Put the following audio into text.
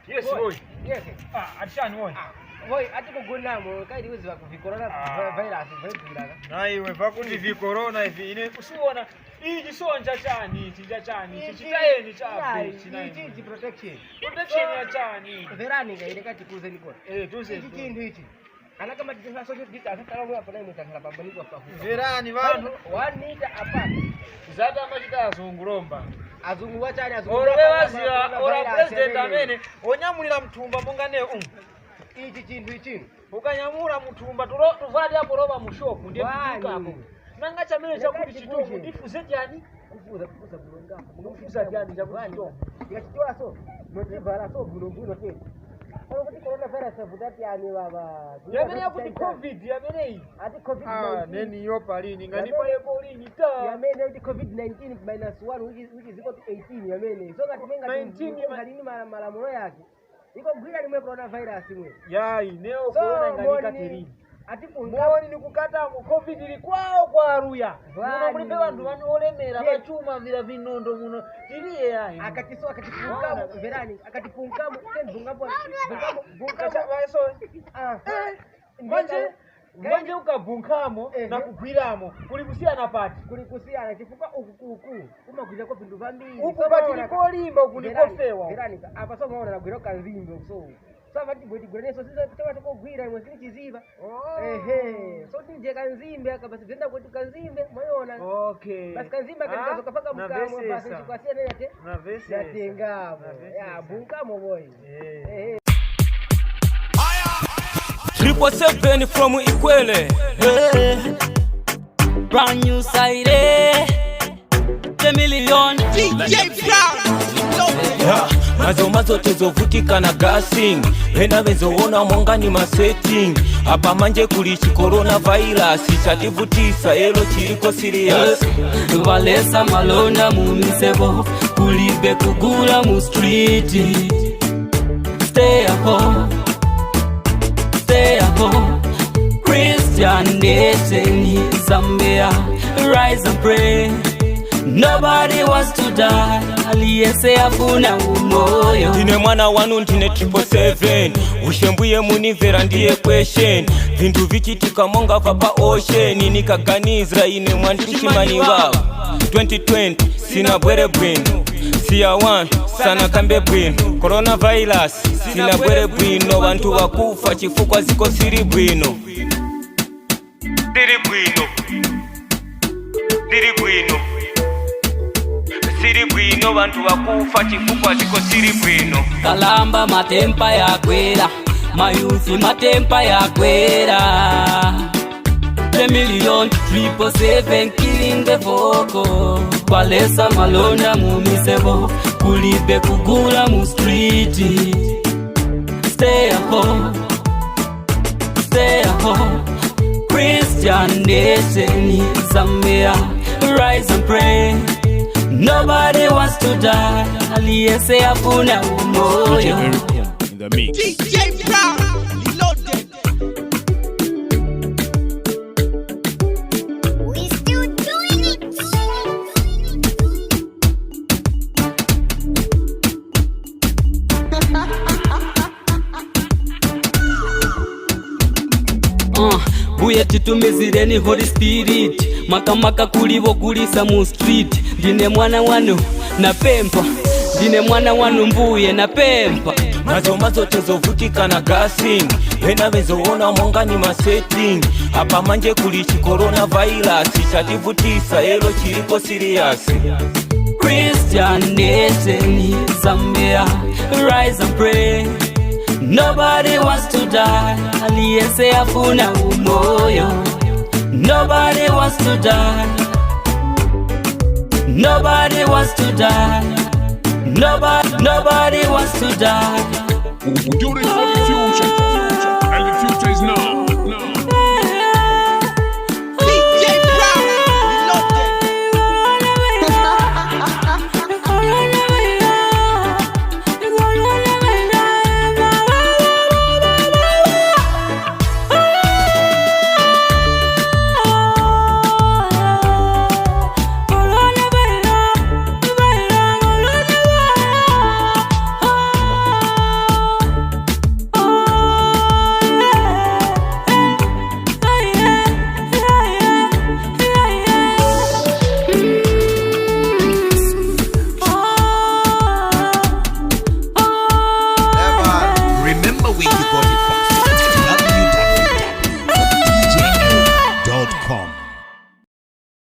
Yes boy. Yes. Atishani boy. Boy, atikugonamo kaidi uziva kuvikorona virus virus. Na iwe vakuti vikorona hivi ine usiona ichi sonja chani chachani chichitayeni chabe chinayi. Ichi protection. Protection ya chani. Verani ngaile kati kuze nikona. Tuze. Ichi chindu ichi. Ana kama tisa social distance atalawo hapo na imutangala pambaniko pa. Verani vanhu 1 meter apart. zata amachita azungulomba. Azungu wachani azungu. Orewazira ora president amene onyamulira mthumba mongane ichi chindu ichi. Ukanyamura mthumba tuvali hapo roba mushopu ndiye kutika hapo. Nanga chamene chakuti chitofu ndifuze jani? Kufuza bulonga. Mukufuza jani chakuti chitofu. Yakitoa so. Mwetevala so bulongo te. Kuti corona virus avudati yani baba. Yamene yakuti covid yamene iyi. Ati covid. Neni yopa lini nganipa yeko lini ta. Yamene kuti covid 19 -1 which is equal to 18 yamene. So ngati menga 19 ngalini malamulo yake. Iko gwira limwe corona virus imwe. Yai neo corona nganika terini. Ati Mboni nikukata mu covid likwao kwa aruya. Muno mulibe bantu banolemera bachuma vila vinondo muno. Tiliye yayi. Akatiso akatipunkamu verani akatipunkamu tenzungapo bunkamu baso. Manje ukabunkamo na kugwiramo kulikusiyana pati kulikusiyana chifuka ukukuku kumagwira ko bintu vambiri ukubati nikolimba ukunikofewa verani apa so maona na gwira kanzimbe so sava tibweti gweneso sisa tewa tukogwira imwe sili chiziva so tije kanzimbe akabasi venda kwetu kanzimbe moyona basi kanzimbe akatikazoka paka mkamo basi chikwasia nene ate yatengamo ya bunkamo boy 777 from Ikwele. Brand new side, the million DJ Brown. Mazoma zote zovutika na gassing. Hena wezoona mwangani masetting. Hapa manje kulichi coronavirus. Chativutisa elo chiliko serious. Valesa malona mumisebo. Kulibe kugula mu street. Stay at home. Stay at home. Christian nation in Zambia. Rise and pray. Nobody wants to die. Aliyese afuna umoyo. Ndine mwana wanu ndine 777. Ushembuye munivera ndiye question. Vindu vichitika monga papa ocean. Nikaganizra ine mwandichimani wao 2020 sina bwere bwino. Siya one sana kambe bwino. Coronavirus sina bwere bwino. Bantu wakufa chifukwa ziko siri bwino. Siri bwino. Siri bwino. Siri bwino bantu wakufa chifukwa ziko siri bwino. Kalamba matempa ya kwera. Mayuthi matempa ya kwera. 3 million 777 killing the vocal. Valesa malona mumisebo. Kulibe kugula mu street. Stay at home. Stay at home. Christian nation in Zambia. Rise and pray. Nobody wants to die. Aliyese afuna umoyo. In the mix. DJ Brown, loaded. We still doing it. Buye titumizireni Holy Spirit. Makamaka kulivo kulisa mu street. Ndine mwana wanu na pempa. Ndine mwana wanu mbuye na pempa. Mazoma zote zovutika na gassing. Hena wezoona mwangani masetting. Hapa manje kulichi coronavirus. Chativutisa elo chiliko serious. Christian nation in Zambia. Rise and pray. Nobody wants to die. Aliyese afuna umoyo. Nobody wants to die. Nobody wants to die. Nobody wants to die. We'll do this for the future.